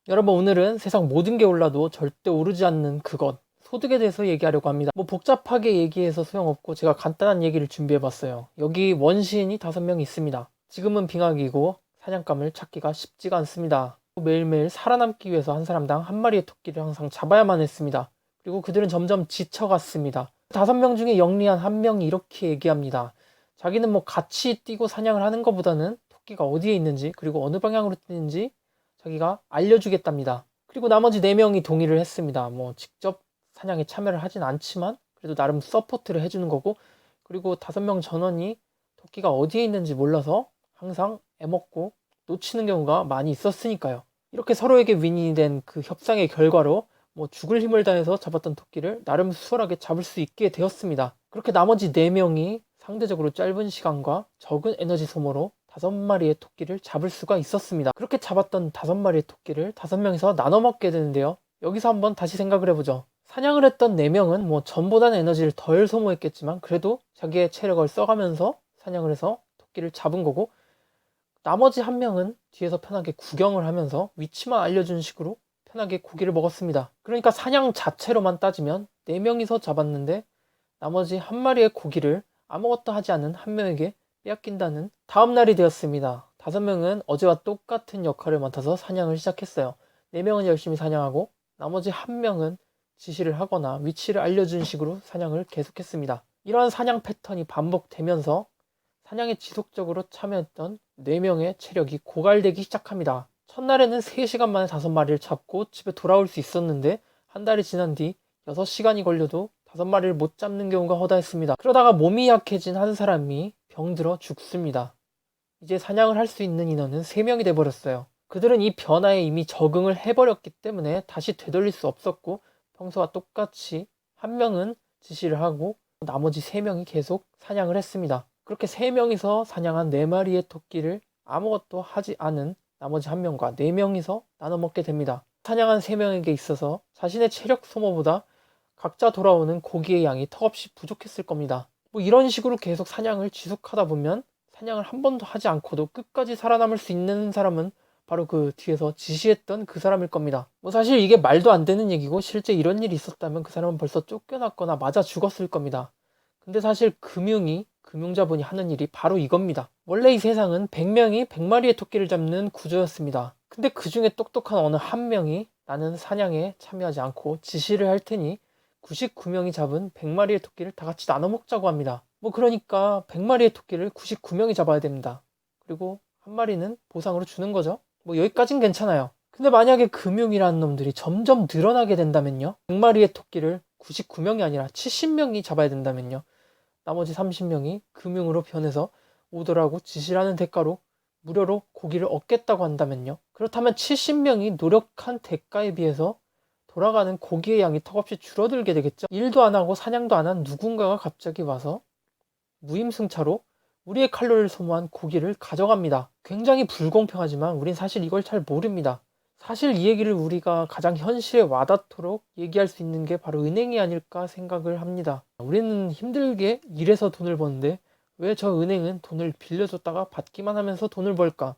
여러분, 오늘은 세상 모든 게 올라도 절대 오르지 않는 그것, 소득에 대해서 얘기하려고 합니다. 복잡하게 얘기해서 소용없고 제가 간단한 얘기를 준비해봤어요. 여기 원시인이 5명 있습니다. 지금은 빙하기고 사냥감을 찾기가 쉽지가 않습니다. 매일매일 살아남기 위해서 한 사람당 한 마리의 토끼를 항상 잡아야만 했습니다. 그리고 그들은 점점 지쳐갔습니다. 5명 중에 영리한 한 명이 이렇게 얘기합니다. 자기는 같이 뛰고 사냥을 하는 것보다는 토끼가 어디에 있는지, 그리고 어느 방향으로 뛰는지 자기가 알려주겠답니다. 그리고 나머지 4명이 동의를 했습니다. 직접 사냥에 참여를 하진 않지만 그래도 나름 서포트를 해주는 거고, 그리고 5명 전원이 토끼가 어디에 있는지 몰라서 항상 애먹고 놓치는 경우가 많이 있었으니까요. 이렇게 서로에게 윈이 된 그 협상의 결과로 죽을 힘을 다해서 잡았던 토끼를 나름 수월하게 잡을 수 있게 되었습니다. 그렇게 나머지 4명이 상대적으로 짧은 시간과 적은 에너지 소모로 5마리의 토끼를 잡을 수가 있었습니다. 그렇게 잡았던 5마리의 토끼를 5명이서 나눠 먹게 되는데요. 여기서 한번 다시 생각을 해보죠. 사냥을 했던 4명은 전보다는 에너지를 덜 소모했겠지만 그래도 자기의 체력을 써가면서 사냥을 해서 토끼를 잡은 거고, 나머지 1명은 뒤에서 편하게 구경을 하면서 위치만 알려준 식으로 편하게 고기를 먹었습니다. 그러니까 사냥 자체로만 따지면 4명이서 잡았는데 나머지 1마리의 고기를 아무것도 하지 않은 1명에게 빼앗긴다는 다음날이 되었습니다. 5명은 어제와 똑같은 역할을 맡아서 사냥을 시작했어요. 4명은 열심히 사냥하고 나머지 1명은 지시를 하거나 위치를 알려준 식으로 사냥을 계속했습니다. 이러한 사냥 패턴이 반복되면서 사냥에 지속적으로 참여했던 4명의 체력이 고갈되기 시작합니다. 첫날에는 3시간 만에 5마리를 잡고 집에 돌아올 수 있었는데 한 달이 지난 뒤 6시간이 걸려도 5마리를 못 잡는 경우가 허다했습니다. 그러다가 몸이 약해진 한 사람이 병들어 죽습니다. 이제 사냥을 할 수 있는 인원은 3명이 돼버렸어요. 그들은 이 변화에 이미 적응을 해버렸기 때문에 다시 되돌릴 수 없었고, 평소와 똑같이 1명은 지시를 하고 나머지 3명이 계속 사냥을 했습니다. 그렇게 3명이서 사냥한 4마리의 토끼를 아무것도 하지 않은 나머지 1명과 4명이서 나눠 먹게 됩니다. 사냥한 3명에게 있어서 자신의 체력 소모보다 각자 돌아오는 고기의 양이 턱없이 부족했을 겁니다. 이런 식으로 계속 사냥을 지속하다 보면 사냥을 한 번도 하지 않고도 끝까지 살아남을 수 있는 사람은 바로 그 뒤에서 지시했던 그 사람일 겁니다. 사실 이게 말도 안 되는 얘기고, 실제 이런 일이 있었다면 그 사람은 벌써 쫓겨났거나 맞아 죽었을 겁니다. 근데 사실 금융자본이 하는 일이 바로 이겁니다. 원래 이 세상은 100명이 100마리의 토끼를 잡는 구조였습니다. 근데 그 중에 똑똑한 어느 1명이 나는 사냥에 참여하지 않고 지시를 할 테니 99명이 잡은 100마리의 토끼를 다 같이 나눠 먹자고 합니다. 그러니까 100마리의 토끼를 99명이 잡아야 됩니다. 그리고 한 마리는 보상으로 주는 거죠. 여기까진 괜찮아요. 근데 만약에 금융이라는 놈들이 점점 늘어나게 된다면요, 100마리의 토끼를 99명이 아니라 70명이 잡아야 된다면요, 나머지 30명이 금융으로 변해서 오더라고 지시를 하는 대가로 무료로 고기를 얻겠다고 한다면요, 그렇다면 70명이 노력한 대가에 비해서 돌아가는 고기의 양이 턱없이 줄어들게 되겠죠. 일도 안 하고 사냥도 안 한 누군가가 갑자기 와서 무임승차로 우리의 칼로리를 소모한 고기를 가져갑니다. 굉장히 불공평하지만 우린 사실 이걸 잘 모릅니다. 사실 이 얘기를 우리가 가장 현실에 와닿도록 얘기할 수 있는 게 바로 은행이 아닐까 생각을 합니다. 우리는 힘들게 일해서 돈을 버는데 왜 저 은행은 돈을 빌려줬다가 받기만 하면서 돈을 벌까?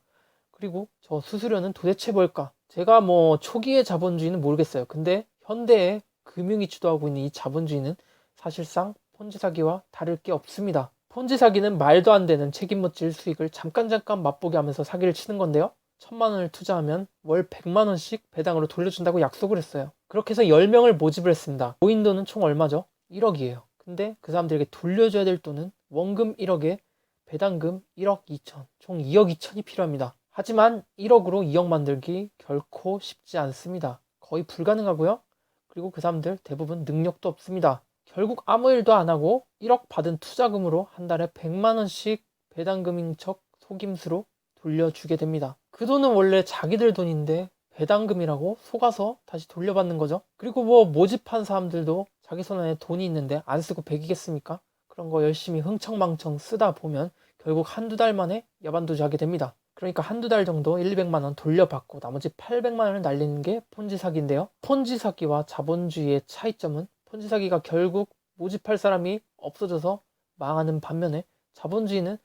그리고 저 수수료는 도대체 뭘까? 제가 초기의 자본주의는 모르겠어요. 근데 현대의 금융이 주도하고 있는 이 자본주의는 사실상 폰지 사기와 다를 게 없습니다. 폰지 사기는 말도 안 되는 책임 묻질 수익을 잠깐 맛보게 하면서 사기를 치는 건데요. 1000만원을 투자하면 월 100만원씩 배당으로 돌려준다고 약속을 했어요. 그렇게 해서 10명을 모집을 했습니다. 모인 돈은 총 얼마죠? 1억이에요. 근데 그 사람들에게 돌려줘야 될 돈은 원금 1억에 배당금 1억 2천, 총 2억 2천이 필요합니다. 하지만 1억으로 2억 만들기 결코 쉽지 않습니다. 거의 불가능하고요. 그리고 그 사람들 대부분 능력도 없습니다. 결국 아무 일도 안 하고 1억 받은 투자금으로 한 달에 100만원씩 배당금인 척 속임수로 돌려주게 됩니다. 그 돈은 원래 자기들 돈인데 배당금이라고 속아서 다시 돌려받는 거죠. 그리고 모집한 사람들도 자기 손 안에 돈이 있는데 안 쓰고 배기겠습니까? 그런 거 열심히 흥청망청 쓰다 보면 결국 한두 달 만에 야반도주 하게 됩니다. 그러니까 한두 달 정도 1, 200만원 돌려받고 나머지 800만원을 날리는 게 폰지 사기인데요. 폰지 사기와 자본주의의 차이점은 폰지 사기가 결국 모집할 사람이 없어져서 망하는 반면에 자본주의는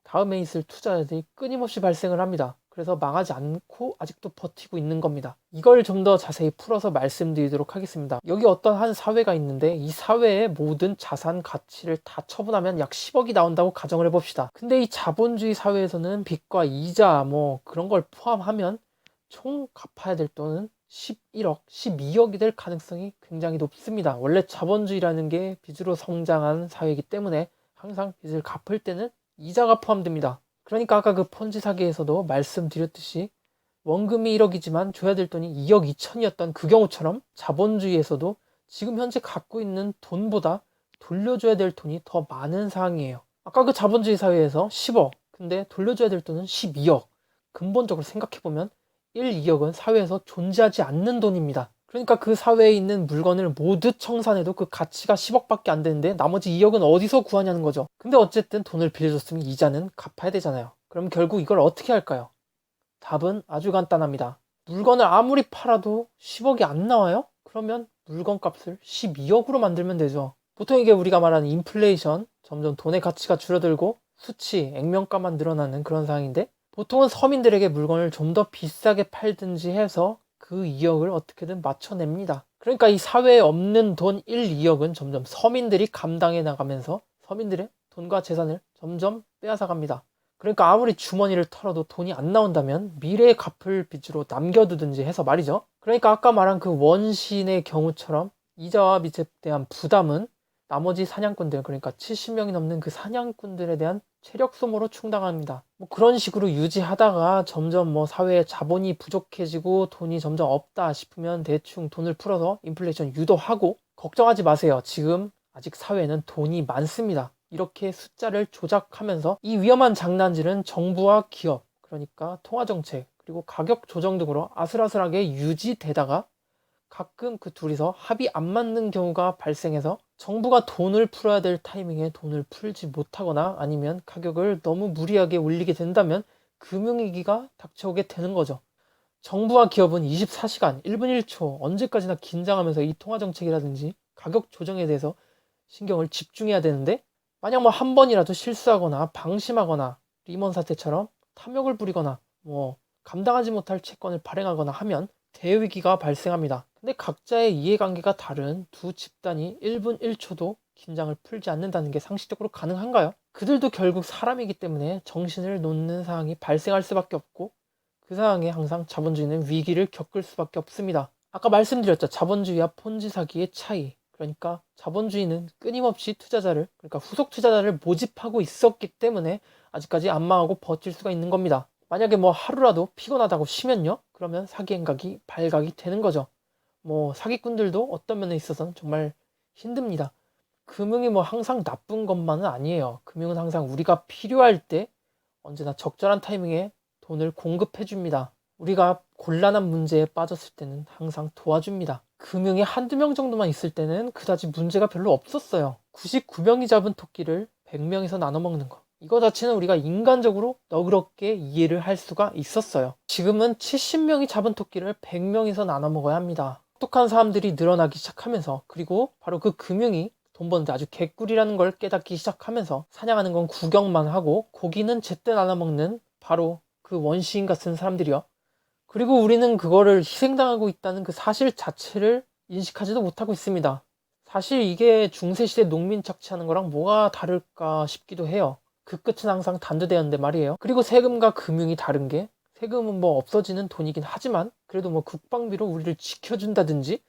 다음에 있을 투자자들이 끊임없이 발생을 합니다. 그래서 망하지 않고 아직도 버티고 있는 겁니다. 이걸 좀 더 자세히 풀어서 말씀드리도록 하겠습니다. 여기 어떤 한 사회가 있는데 이 사회의 모든 자산 가치를 다 처분하면 약 10억이 나온다고 가정을 해봅시다. 근데 이 자본주의 사회에서는 빚과 이자 뭐 그런 걸 포함하면 총 갚아야 될 돈은 11억, 12억이 될 가능성이 굉장히 높습니다. 원래 자본주의라는 게 빚으로 성장한 사회이기 때문에 항상 빚을 갚을 때는 이자가 포함됩니다. 그러니까 아까 그 폰지 사기에서도 말씀드렸듯이 원금이 1억이지만 줘야 될 돈이 2억 2천이었던 그 경우처럼 자본주의에서도 지금 현재 갖고 있는 돈보다 돌려줘야 될 돈이 더 많은 상황이에요. 아까 그 자본주의 사회에서 10억, 근데 돌려줘야 될 돈은 12억. 근본적으로 생각해보면 1, 2억은 사회에서 존재하지 않는 돈입니다. 그러니까 그 사회에 있는 물건을 모두 청산해도 그 가치가 10억밖에 안 되는데 나머지 2억은 어디서 구하냐는 거죠. 근데 어쨌든 돈을 빌려줬으면 이자는 갚아야 되잖아요. 그럼 결국 이걸 어떻게 할까요? 답은 아주 간단합니다. 물건을 아무리 팔아도 10억이 안 나와요? 그러면 물건 값을 12억으로 만들면 되죠. 보통 이게 우리가 말하는 인플레이션, 점점 돈의 가치가 줄어들고 수치, 액면가만 늘어나는 그런 상황인데 보통은 서민들에게 물건을 좀 더 비싸게 팔든지 해서 그 2억을 어떻게든 맞춰냅니다. 그러니까 이 사회에 없는 돈 1, 2억은 점점 서민들이 감당해 나가면서 서민들의 돈과 재산을 점점 빼앗아갑니다. 그러니까 아무리 주머니를 털어도 돈이 안 나온다면 미래에 갚을 빚으로 남겨두든지 해서 말이죠. 그러니까 아까 말한 그 원신의 경우처럼 이자와 빚에 대한 부담은 나머지 사냥꾼들, 그러니까 70명이 넘는 그 사냥꾼들에 대한 체력 소모로 충당합니다. 뭐 그런 식으로 유지하다가 점점 뭐 사회에 자본이 부족해지고 돈이 점점 없다 싶으면 대충 돈을 풀어서 인플레이션 유도하고 걱정하지 마세요. 지금 아직 사회에는 돈이 많습니다. 이렇게 숫자를 조작하면서 이 위험한 장난질은 정부와 기업, 그러니까 통화정책, 그리고 가격 조정 등으로 아슬아슬하게 유지되다가 가끔 그 둘이서 합이 안 맞는 경우가 발생해서 정부가 돈을 풀어야 될 타이밍에 돈을 풀지 못하거나 아니면 가격을 너무 무리하게 올리게 된다면 금융위기가 닥쳐오게 되는 거죠. 정부와 기업은 24시간, 1분 1초 언제까지나 긴장하면서 이 통화정책이라든지 가격 조정에 대해서 신경을 집중해야 되는데 만약 뭐 한 번이라도 실수하거나 방심하거나 리먼 사태처럼 탐욕을 부리거나 뭐 감당하지 못할 채권을 발행하거나 하면 대위기가 발생합니다. 근데 각자의 이해관계가 다른 두 집단이 1분 1초도 긴장을 풀지 않는다는 게 상식적으로 가능한가요? 그들도 결국 사람이기 때문에 정신을 놓는 상황이 발생할 수밖에 없고 그 상황에 항상 자본주의는 위기를 겪을 수밖에 없습니다. 아까 말씀드렸죠. 자본주의와 폰지 사기의 차이. 그러니까 자본주의는 끊임없이 투자자를, 그러니까 후속 투자자를 모집하고 있었기 때문에 아직까지 안 망하고 버틸 수가 있는 겁니다. 만약에 뭐 하루라도 피곤하다고 쉬면요? 그러면 사기 행각이 발각이 되는 거죠. 뭐 사기꾼들도 어떤 면에 있어서는 정말 힘듭니다. 금융이 뭐 항상 나쁜 것만은 아니에요. 금융은 항상 우리가 필요할 때 언제나 적절한 타이밍에 돈을 공급해 줍니다. 우리가 곤란한 문제에 빠졌을 때는 항상 도와줍니다. 금융이 한두 명 정도만 있을 때는 그다지 문제가 별로 없었어요. 99명이 잡은 토끼를 100명에서 나눠 먹는 거. 이거 자체는 우리가 인간적으로 너그럽게 이해를 할 수가 있었어요. 지금은 70명이 잡은 토끼를 100명에서 나눠 먹어야 합니다. 똑똑한 사람들이 늘어나기 시작하면서 그리고 바로 그 금융이 돈 버는데 아주 개꿀이라는 걸 깨닫기 시작하면서 사냥하는 건 구경만 하고 고기는 제때 나눠 먹는 바로 그 원시인 같은 사람들이요. 그리고 우리는 그거를 희생당하고 있다는 그 사실 자체를 인식하지도 못하고 있습니다. 사실 이게 중세시대 농민 착취하는 거랑 뭐가 다를까 싶기도 해요. 그 끝은 항상 단두대였는데 말이에요. 그리고 세금과 금융이 다른 게 세금은 뭐 없어지는 돈이긴 하지만 그래도 뭐 국방비로 우리를 지켜준다든지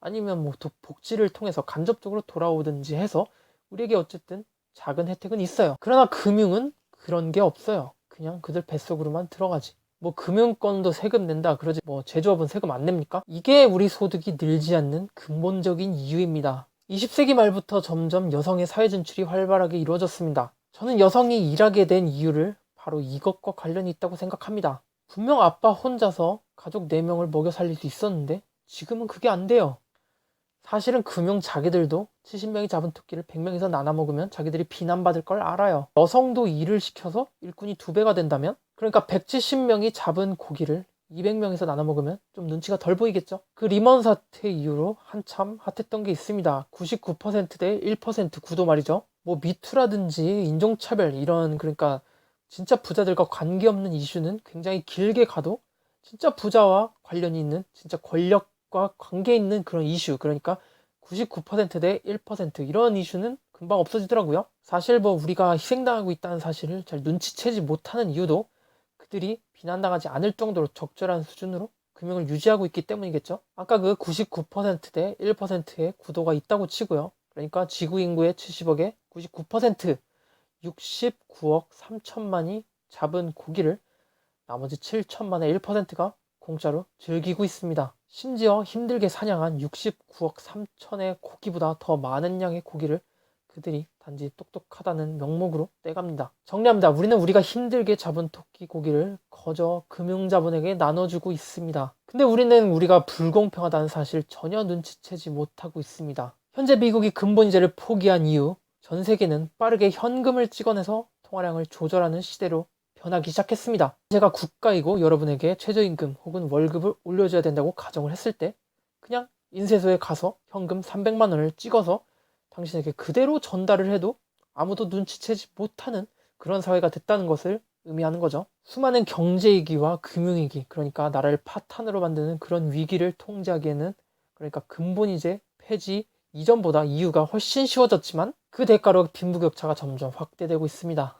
아니면 뭐 복지를 통해서 간접적으로 돌아오든지 해서 우리에게 어쨌든 작은 혜택은 있어요. 그러나 금융은 그런 게 없어요. 그냥 그들 뱃속으로만 들어가지. 뭐 금융권도 세금 낸다 그러지 뭐 제조업은 세금 안 냅니까? 이게 우리 소득이 늘지 않는 근본적인 이유입니다. 20세기 말부터 점점 여성의 사회 진출이 활발하게 이루어졌습니다. 저는 여성이 일하게 된 이유를 바로 이것과 관련이 있다고 생각합니다. 분명 아빠 혼자서 가족 4명을 먹여 살릴 수 있었는데 지금은 그게 안 돼요. 사실은 금융 자기들도 70명이 잡은 토끼를 100명에서 나눠 먹으면 자기들이 비난받을 걸 알아요. 여성도 일을 시켜서 일꾼이 2배가 된다면 그러니까 170명이 잡은 고기를 200명에서 나눠 먹으면 좀 눈치가 덜 보이겠죠? 그 리먼 사태 이후로 한참 핫했던 게 있습니다. 99%대 1% 구도 말이죠. 뭐 미투라든지 인종차별 이런 그러니까 진짜 부자들과 관계없는 이슈는 굉장히 길게 가도 진짜 부자와 관련이 있는, 진짜 권력과 관계 있는 그런 이슈, 그러니까 99%대 1% 이런 이슈는 금방 없어지더라고요. 사실 뭐 우리가 희생당하고 있다는 사실을 잘 눈치채지 못하는 이유도 그들이 비난당하지 않을 정도로 적절한 수준으로 금융을 유지하고 있기 때문이겠죠. 아까 그 99%대 1%의 구도가 있다고 치고요. 그러니까 지구 인구의 70억의 99%, 69억 3천만이 잡은 고기를 나머지 7천만의 1%가 공짜로 즐기고 있습니다. 심지어 힘들게 사냥한 69억 3천의 고기보다 더 많은 양의 고기를 그들이 단지 똑똑하다는 명목으로 떼갑니다. 정리합니다. 우리는 우리가 힘들게 잡은 토끼 고기를 거저 금융자본에게 나눠주고 있습니다. 근데 우리는 우리가 불공평하다는 사실 전혀 눈치채지 못하고 있습니다. 현재 미국이 근본이제를 포기한 이후 전 세계는 빠르게 현금을 찍어내서 통화량을 조절하는 시대로 변하기 시작했습니다. 제가 국가이고 여러분에게 최저임금 혹은 월급을 올려줘야 된다고 가정을 했을 때 그냥 인쇄소에 가서 현금 300만 원을 찍어서 당신에게 그대로 전달을 해도 아무도 눈치채지 못하는 그런 사회가 됐다는 것을 의미하는 거죠. 수많은 경제위기와 금융위기, 그러니까 나라를 파탄으로 만드는 그런 위기를 통제하기에는, 그러니까 근본이제 폐지 이전보다 이유가 훨씬 쉬워졌지만 그 대가로 빈부격차가 점점 확대되고 있습니다.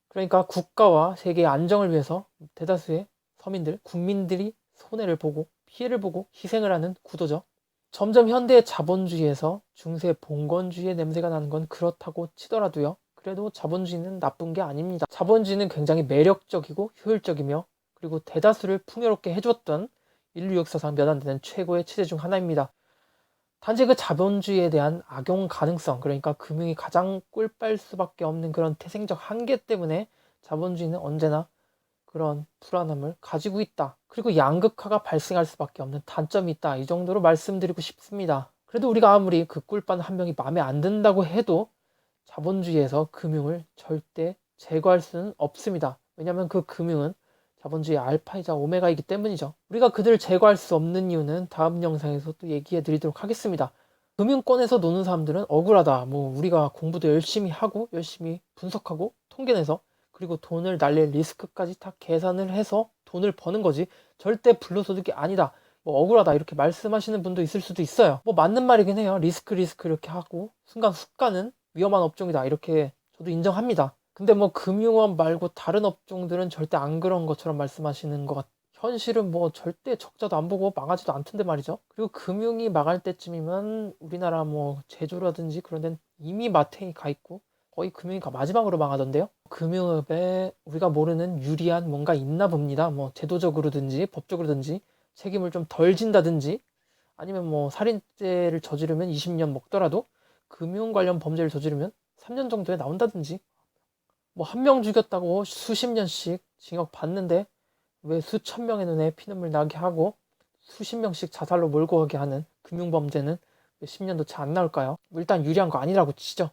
그러니까 국가와 세계의 안정을 위해서 대다수의 서민들, 국민들이 손해를 보고 피해를 보고 희생을 하는 구도죠. 점점 현대의 자본주의에서 중세 봉건주의의 냄새가 나는 건 그렇다고 치더라도요. 그래도 자본주의는 나쁜 게 아닙니다. 자본주의는 굉장히 매력적이고 효율적이며 그리고 대다수를 풍요롭게 해줬던 인류 역사상 몇 안 되는 최고의 체제 중 하나입니다. 단지 그 자본주의에 대한 악용 가능성, 그러니까 금융이 가장 꿀빨 수밖에 없는 그런 태생적 한계 때문에 자본주의는 언제나 그런 불안함을 가지고 있다. 그리고 양극화가 발생할 수밖에 없는 단점이 있다. 이 정도로 말씀드리고 싶습니다. 그래도 우리가 아무리 그 꿀빨 한 명이 마음에 안 든다고 해도 자본주의에서 금융을 절대 제거할 수는 없습니다. 왜냐하면 그 금융은 자본주의의 알파이자 오메가이기 때문이죠. 우리가 그들을 제거할 수 없는 이유는 다음 영상에서 또 얘기해 드리도록 하겠습니다. 금융권에서 노는 사람들은 억울하다. 뭐 우리가 공부도 열심히 하고 열심히 분석하고 통계내서 그리고 돈을 날릴 리스크까지 다 계산을 해서 돈을 버는 거지 절대 불로소득이 아니다. 뭐 억울하다 이렇게 말씀하시는 분도 있을 수도 있어요. 뭐 맞는 말이긴 해요. 리스크 이렇게 하고 순간 훅 가는 위험한 업종이다 이렇게 저도 인정합니다. 근데 뭐 금융업 말고 다른 업종들은 절대 안 그런 것처럼 말씀하시는 것 같아요. 현실은 뭐 절대 적자도 안 보고 망하지도 않던데 말이죠. 그리고 금융이 망할 때쯤이면 우리나라 뭐 제조라든지 그런 데는 이미 마탱이 가 있고 거의 금융이 마지막으로 망하던데요. 금융업에 우리가 모르는 유리한 뭔가 있나 봅니다. 뭐 제도적으로든지 법적으로든지 책임을 좀 덜 진다든지 아니면 뭐 살인죄를 저지르면 20년 먹더라도 금융 관련 범죄를 저지르면 3년 정도에 나온다든지 뭐 한 명 죽였다고 수십 년씩 징역 받는데 왜 수천 명의 눈에 피눈물 나게 하고 수십 명씩 자살로 몰고 가게 하는 금융범죄는 왜 10년도 채 안 나올까요? 일단 유리한 거 아니라고 치죠.